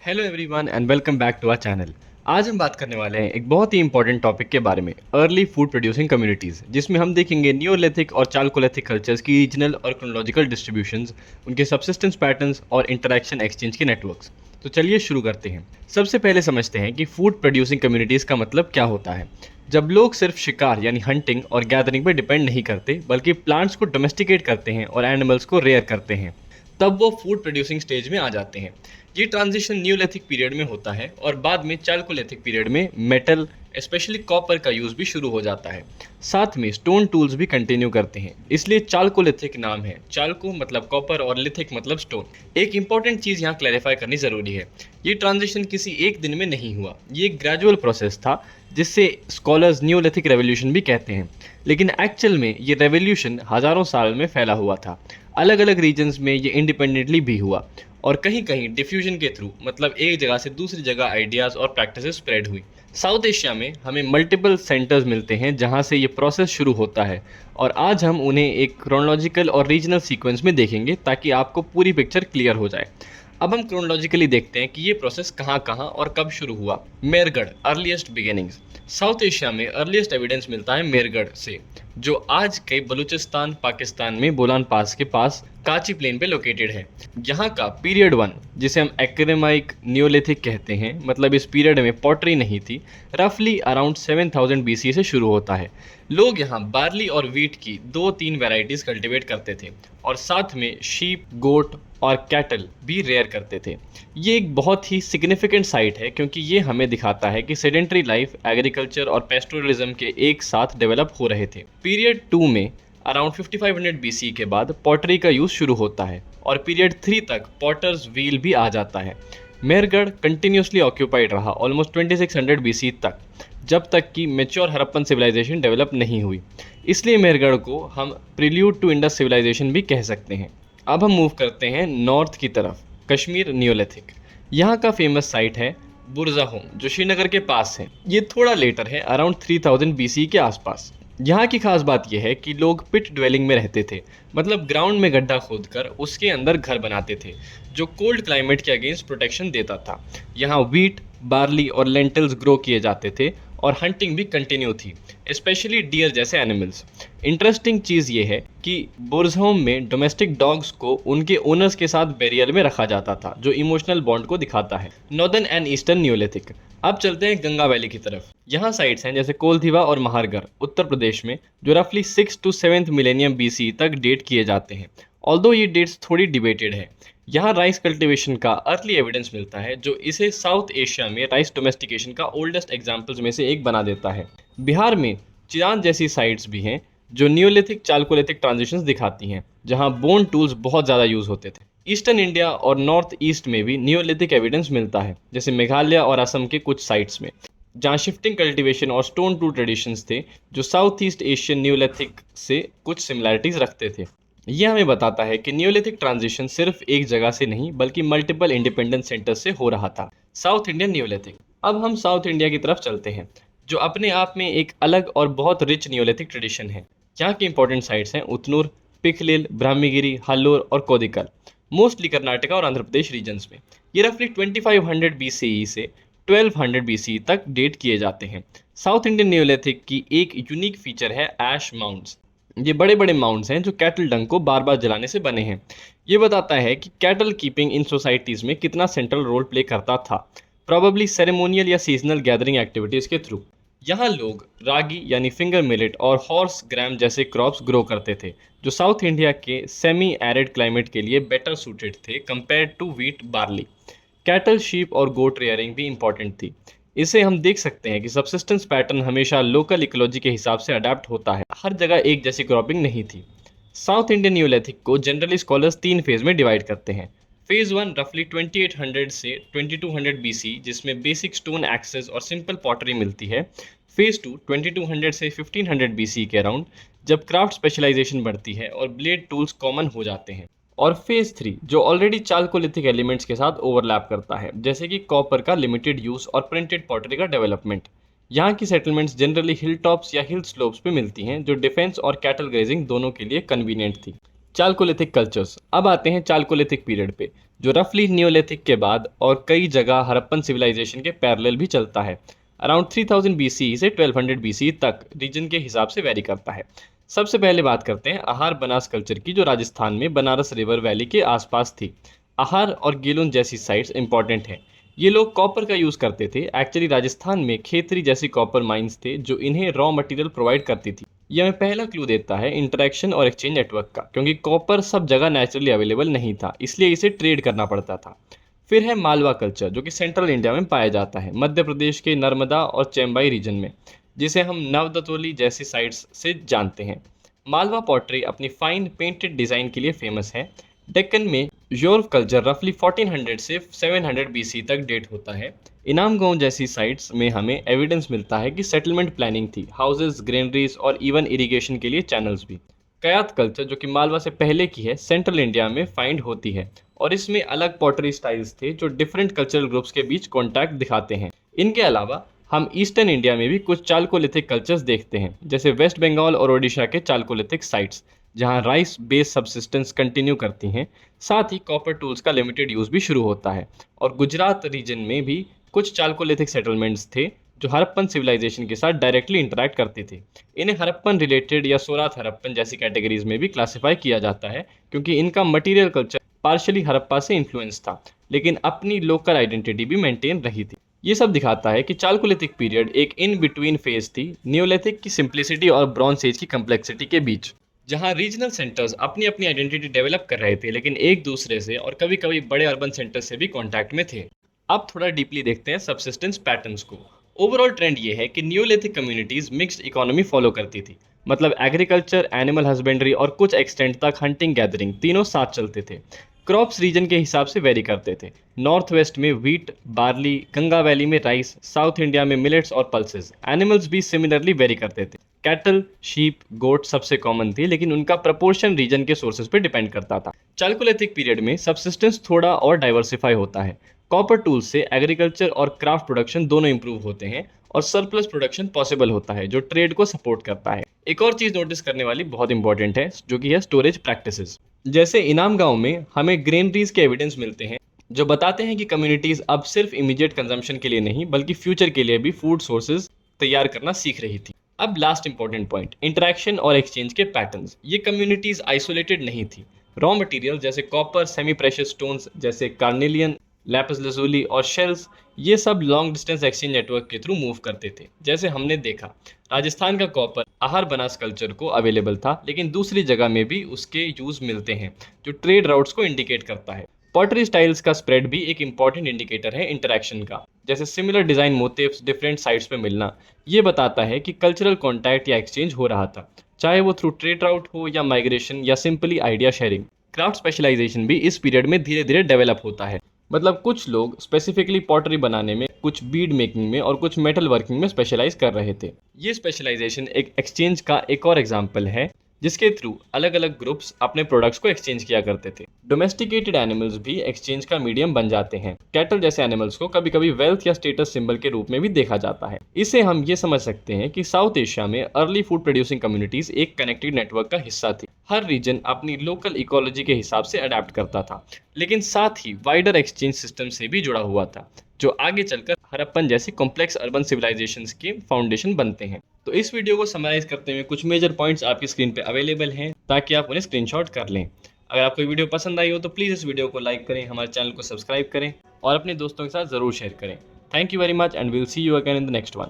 Hello everyone and welcome back to our channel. आज हम बात करने वाले हैं एक बहुत ही इंपॉर्टेंट टॉपिक के बारे में, अर्ली फूड प्रोड्यूसिंग कम्युनिटीज़, जिसमें हम देखेंगे नियोलिथिक और चालकोलिथिक कल्चर्स की रीजनल और क्रोनोलॉजिकल डिस्ट्रीब्यूशंस, उनके सबसिस्टेंस पैटर्न्स और इंटरैक्शन एक्सचेंज के नेटवर्क्स। तो चलिए शुरू करते हैं। सबसे पहले समझते हैं कि फूड प्रोड्यूसिंग कम्युनिटीज़ का मतलब क्या होता है। जब लोग सिर्फ शिकार यानी हंटिंग और गैदरिंग पर डिपेंड नहीं करते, बल्कि प्लांट्स को डोमेस्टिकेट करते हैं और एनिमल्स को रेयर करते हैं, तब वो फूड प्रोड्यूसिंग स्टेज में आ जाते हैं। ये ट्रांजिशन न्यूलिथिक पीरियड में होता है और बाद में चालकोलिथिक पीरियड में मेटल स्पेशली कॉपर का यूज़ भी शुरू हो जाता है। साथ में स्टोन टूल्स भी कंटिन्यू करते हैं, इसलिए चालकोलिथिक नाम है। चालको मतलब कॉपर और लिथिक मतलब स्टोन। एक इंपॉर्टेंट चीज़ यहाँ क्लैरिफाई करनी ज़रूरी है, ये ट्रांजिशन किसी एक दिन में नहीं हुआ, ये एक ग्रेजुअल प्रोसेस था, जिससे स्कॉलर्स न्यूलिथिक रेवोल्यूशन भी कहते हैं। लेकिन एक्चुअल में ये रेवोल्यूशन हज़ारों साल में फैला हुआ था। अलग अलग रीजन्स में ये इंडिपेंडेंटली भी हुआ और कहीं कहीं डिफ्यूजन के थ्रू, मतलब एक जगह से दूसरी जगह आइडियाज़ और प्रैक्टिसेस स्प्रेड हुई। साउथ एशिया में हमें मल्टीपल सेंटर्स मिलते हैं जहां से ये प्रोसेस शुरू होता है, और आज हम उन्हें एक क्रोनोलॉजिकल और रीजनल सीक्वेंस में देखेंगे ताकि आपको पूरी पिक्चर क्लियर हो जाए। अब हम क्रोनोलॉजिकली देखते हैं कि ये प्रोसेस कहाँ कहाँ और कब शुरू हुआ। मेरगढ़, अर्लीस्ट बिगिनिंग्स। साउथ एशिया में अर्लीस्ट एविडेंस मिलता है मेरगढ़ से, जो आज के बलूचिस्तान पाकिस्तान में बोलान पास के पास काची प्लेन पे लोकेटेड है। यहाँ का पीरियड 1, जिसे हम एक्रेमाइक नियोलिथिक कहते हैं, मतलब इस पीरियड में पॉटरी नहीं थी, रफली अराउंड 7000 BC से शुरू होता है। लोग यहाँ बार्ली और वीट की 2-3 वैरायटीज़ कल्टिवेट करते थे और साथ में शीप, गोट और कैटल भी रेयर करते थे। ये एक बहुत ही सिग्निफिकेंट साइट है क्योंकि ये हमें दिखाता है कि सेडेंटरी लाइफ, एग्रीकल्चर और पेस्टोरलिज्म के एक साथ डेवलप हो रहे थे। पीरियड 2 में अराउंड 5500 BC के बाद पॉटरी का यूज़ शुरू होता है और पीरियड 3 तक पॉटर्स व्हील भी आ जाता है। मेहरगढ़ कंटिन्यूसली ऑक्यूपाइड रहा ऑलमोस्ट 2600 BC तक, जब तक कि मेच्योर हड़प्पन सिविलाइजेशन डेवलप नहीं हुई। इसलिए मेहरगढ़ को हम प्रील्यूड टू इंडस सिविलाइजेशन भी कह सकते हैं। अब हम मूव करते हैं नॉर्थ की तरफ, कश्मीर नियोलिथिक। यहाँ का फेमस साइट है बुरज़ाहोम, जो श्रीनगर के पास है। ये थोड़ा लेटर है, अराउंड 3000 BC के आसपास। यहाँ की खास बात यह है कि लोग पिट ड्वेलिंग में रहते थे, मतलब ग्राउंड में गड्ढा खोदकर उसके अंदर घर बनाते थे, जो कोल्ड क्लाइमेट के अगेंस्ट प्रोटेक्शन देता था। यहाँ व्हीट, बार्ली और लेंटिल्स ग्रो किए जाते थे और हंटिंग भी कंटिन्यू थी, स्पेशली डियर जैसे एनिमल्स। इंटरेस्टिंग चीज़ ये है कि बुरज़होम में डोमेस्टिक डॉग्स को उनके ओनर्स के साथ बैरियर में रखा जाता था, जो इमोशनल बॉन्ड को दिखाता है। Northern and eastern Neolithic. अब चलते हैं गंगा वैली की तरफ। यहाँ साइट्स हैं जैसे कोलधीवा और महारगढ़ उत्तर प्रदेश में, जो रफली 6 to 7th मिलेनियम BC तक डेट किए जाते हैं। ऑल्दो ये डेट्स थोड़ी डिबेटेड है। यहाँ राइस कल्टीवेशन का अर्ली एविडेंस मिलता है, जो इसे साउथ एशिया में राइस डोमेस्टिकेशन का ओल्डेस्ट एग्जाम्पल्स में से एक बना देता है। बिहार में चिरान जैसी साइट्स भी हैं जो नियोलिथिक चालकोलिथिक ट्रांजिशंस दिखाती हैं, जहाँ बोन टूल्स बहुत ज़्यादा यूज़ होते थे। ईस्टर्न इंडिया और नॉर्थ ईस्ट में भी नियोलिथिक एविडेंस मिलता है, जैसे मेघालय और असम के कुछ साइट्स में, जहाँ शिफ्टिंग कल्टीवेशन और स्टोन टूल ट्रेडिशंस थे, जो साउथ ईस्ट एशियन नियोलिथिक से कुछ सिमिलैरिटीज़ रखते थे। यह हमें बताता है कि नियोलिथिक ट्रांजिशन सिर्फ एक जगह से नहीं, बल्कि मल्टीपल इंडिपेंडेंट सेंटर्स से हो रहा था। South Indian Neolithic. अब हम साउथ इंडिया की तरफ चलते हैं, जो अपने आप में एक अलग और बहुत रिच नियोलिथिक ट्रेडिशन है। यहाँ की इंपॉर्टेंट साइट्स हैं उतनूर, पिखलिल, ब्राह्मीगिरी, हल्लोर और कोदिकल, मोस्टली कर्नाटका और आंध्र प्रदेश रीजन्स में। ये रफली 2500 BCE से 1200 BC तक डेट किए जाते हैं। साउथ इंडियन नियोलिथिक की एक यूनिक फीचर है ऐश माउंट्स। ये बड़े बड़े माउंट्स हैं जो कैटल डंग को बार बार जलाने से बने हैं। ये बताता है कि कैटल कीपिंग इन सोसाइटीज़ में कितना सेंट्रल रोल प्ले करता था, प्रॉबली सेरेमोनियल या सीजनल गैदरिंग एक्टिविटीज़ के थ्रू। यहाँ लोग रागी यानी फिंगर मिलेट और हॉर्स ग्राम जैसे क्रॉप्स ग्रो करते थे, जो साउथ इंडिया के सेमी एरिड क्लाइमेट के लिए बेटर सूटेड थे compare to wheat, barley. Cattle, sheep और गोट रेयरिंग भी इंपॉर्टेंट थी। इसे हम देख सकते हैं कि सबसिस्टेंस पैटर्न हमेशा लोकल इकोलॉजी के हिसाब से अडेप्ट होता है, हर जगह एक जैसी क्रॉपिंग नहीं थी। साउथ इंडियन नियोलिथिक को जनरली स्कॉलर्स 3 फेज में डिवाइड करते हैं। फेज़ 1 रफली 2800 से 2200 BC, जिसमें बेसिक स्टोन एक्सेस और सिंपल पॉटरी मिलती है। फेज़ 2 2200 से 1500 BC के अराउंड, जब क्राफ्ट स्पेशलाइजेशन बढ़ती है और ब्लेड टूल्स कॉमन हो जाते हैं। और फेज़ 3 जो ऑलरेडी चालकोलिथिक एलिमेंट्स के साथ ओवरलैप करता है, जैसे कि कॉपर का लिमिटेड यूज़ और प्रिंटेड पॉटरी का डेवलपमेंट। यहाँ की सेटलमेंट्स जनरली हिल टॉप्स या हिल स्लोप्स पे मिलती हैं, जो डिफेंस और कैटल ग्रेजिंग दोनों के लिए कन्वीनियंट थी। Chalcolithic cultures. अब आते हैं चालकोलिथिक पीरियड पे, जो रफली नियोलिथिक के बाद और कई जगह हड़प्पन सिविलाइजेशन के पैरेलल भी चलता है। अराउंड 3000 बीसी से 1200 बीसी तक रीजन के हिसाब से वेरी करता है। सबसे पहले बात करते हैं आहार बनास कल्चर की, जो राजस्थान में बनारस रिवर वैली के आसपास थी। आहार और गेलुन जैसी साइट्स इंपॉर्टेंट हैं। ये लोग कॉपर का यूज़ करते थे। एक्चुअली राजस्थान में खेतरी जैसी कॉपर माइंस थे जो इन्हें रॉ मटेरियल प्रोवाइड करती थी। यह हमें पहला क्लू देता है इंटरेक्शन और एक्सचेंज नेटवर्क का, क्योंकि कॉपर सब जगह नेचुरली अवेलेबल नहीं था, इसलिए इसे ट्रेड करना पड़ता था। फिर है मालवा कल्चर, जो कि सेंट्रल इंडिया में पाया जाता है, मध्य प्रदेश के नर्मदा और चेम्बई रीजन में, जिसे हम नवदतोली जैसी साइट्स से जानते हैं। मालवा पॉटरी अपनी फाइन पेंटेड डिज़ाइन के लिए फेमस है। डेक्कन में योर्व कल्चर रफली 1400 से 700 बीसी तक डेट होता है। इनाम गांव जैसी साइट्स में हमें एविडेंस मिलता है कि सेटलमेंट प्लानिंग थी, हाउसेज, ग्रेनरीज और इवन इरिगेशन के लिए चैनल्स भी। कयात कल्चर, जो कि मालवा से पहले की है, सेंट्रल इंडिया में फाइंड होती है और इसमें अलग पॉटरी स्टाइल्स थे जो डिफरेंट कल्चरल ग्रुप्स के बीच कॉन्टैक्ट दिखाते हैं। इनके अलावा हम ईस्टर्न इंडिया में भी कुछ चालकोलिथिक कल्चर्स देखते हैं, जैसे वेस्ट बंगाल और ओडिशा के चालकोलिथिक साइट्स, जहां राइस बेस्ड सब्सिस्टेंस कंटिन्यू करती हैं। साथ ही कॉपर टूल्स का लिमिटेड यूज भी शुरू होता है। और गुजरात रीजन में भी कुछ चालकोलिथिक सेटलमेंट्स थे जो हड़प्पन सिविलाइजेशन के साथ डायरेक्टली इंटरैक्ट करते थे। इन्हें हड़प्पन रिलेटेड या सोराथ हड़प्पन जैसी कैटेगरीज में भी क्लासिफाई किया जाता है, क्योंकि इनका मटीरियल कल्चर पार्शली हड़प्पा से इन्फ्लुएंस था, लेकिन अपनी लोकल आइडेंटिटी भी मेंटेन रही थी। ये सब दिखाता है कि चालकोलिथिक पीरियड एक इन बिटवीन फेज थी, नियोलिथिक की सिंप्लिसिटी और ब्रॉन्ज एज की कम्प्लेक्सिटी के बीच, जहां रीजनल सेंटर्स अपनी अपनी आइडेंटिटी डेवलप कर रहे थे, लेकिन एक दूसरे से और कभी कभी बड़े अर्बन सेंटर्स से भी कांटेक्ट में थे। अब थोड़ा डीपली देखते हैं सबसिस्टेंस पैटर्न्स को। ओवरऑल ट्रेंड ये है कि Neolithic communities mixed economy follow करती थी, मतलब एग्रीकल्चर, एनिमल हस्बेंड्री और कुछ एक्सटेंट तक हंटिंग गैदरिंग तीनों साथ चलते थे। क्रॉप्स रीजन के हिसाब से वेरी करते थे। नॉर्थ वेस्ट में व्हीट, बार्ली, गंगा वैली में राइस, साउथ इंडिया में मिलेट्स और पल्सेस। एनिमल्स भी सिमिलरली वेरी करते थे। कैटल, शीप, गोट सबसे कॉमन थी, लेकिन उनका प्रपोर्शन रीजन के सोर्सेज पर डिपेंड करता था। चालकोलिथिक पीरियड में सबसिस्टेंस थोड़ा और डाइवर्सिफाई होता है। कॉपर टूल्स से एग्रीकल्चर और क्राफ्ट प्रोडक्शन दोनों इंप्रूव होते हैं और सरप्लस प्रोडक्शन पॉसिबल होता है, जो ट्रेड को सपोर्ट करता है। एक और चीज नोटिस करने वाली बहुत इंपॉर्टेंट है, जो कि है स्टोरेज प्रैक्टिसेस। जैसे इनाम गांव में हमें ग्रेनरीज के एविडेंस मिलते हैं जो बताते हैं कि कम्युनिटीज अब सिर्फ इमीडिएट कंजम्पशन के लिए नहीं, बल्कि फ्यूचर के लिए भी फूड सोर्सेज तैयार करना सीख रही थी। अब लास्ट इंपॉर्टेंट पॉइंट, इंटरेक्शन और एक्सचेंज के पैटर्न्स। ये कम्युनिटीज आइसोलेटेड नहीं थी। रॉ मटेरियल जैसे कॉपर, सेमी प्रेशियस स्टोन्स जैसे कार्नेलियन, लैपिस लजुली और शेल्स, ये सब लॉन्ग डिस्टेंस एक्सचेंज नेटवर्क के थ्रू मूव करते थे। जैसे हमने देखा, राजस्थान का कॉपर आहार बनास कल्चर को अवेलेबल था, लेकिन दूसरी जगह में भी उसके यूज मिलते हैं, जो ट्रेड राउट्स को इंडिकेट करता है। पॉटरी स्टाइल्स का स्प्रेड भी एक इंपॉर्टेंट इंडिकेटर है इंटरेक्शन का, जैसे similar design motifs different sites पे मिलना। ये बताता है कि कल्चरल कॉन्टैक्ट या एक्सचेंज हो रहा था, चाहे वो थ्रू ट्रेड राउट हो या माइग्रेशन या simply idea sharing. Craft specialisation भी इस पीरियड में धीरे धीरे डेवलप होता है। मतलब कुछ लोग स्पेसिफिकली पॉटरी बनाने में, कुछ बीड मेकिंग में और कुछ मेटल वर्किंग में स्पेशलाइज कर रहे थे। ये स्पेशलाइजेशन एक एक्सचेंज का एक और एग्जाम्पल है, जिसके थ्रू अलग अलग ग्रुप्स अपने प्रोडक्ट्स को एक्सचेंज किया करते थे। डोमेस्टिकेटेड एनिमल्स भी एक्सचेंज का मीडियम बन जाते हैं। कैटल जैसे एनिमल्स को कभी कभी वेल्थ या स्टेटस सिंबल के रूप में भी देखा जाता है। इससे हम ये समझ सकते हैं कि साउथ एशिया में अर्ली फूड प्रोड्यूसिंग कम्युनिटीज एक कनेक्टेड नेटवर्क का हिस्सा थी। हर रीजन अपनी लोकल इकोलॉजी के हिसाब से अडेप्ट करता था, लेकिन साथ ही वाइडर एक्सचेंज सिस्टम से भी जुड़ा हुआ था, जो आगे चलकर हड़प्पन जैसी कॉम्प्लेक्स अर्बन सिविलाइजेशंस के फाउंडेशन बनते हैं। तो इस वीडियो को समराइज करते हुए कुछ मेजर पॉइंट्स आपकी स्क्रीन पे अवेलेबल हैं, ताकि आप उन्हें स्क्रीनशॉट कर लें। अगर आपको ये वीडियो पसंद आई हो तो प्लीज़ इस वीडियो को लाइक करें, हमारे चैनल को सब्सक्राइब करें और अपने दोस्तों के साथ ज़रूर शेयर करें। Thank you very much and will see you again in the next one.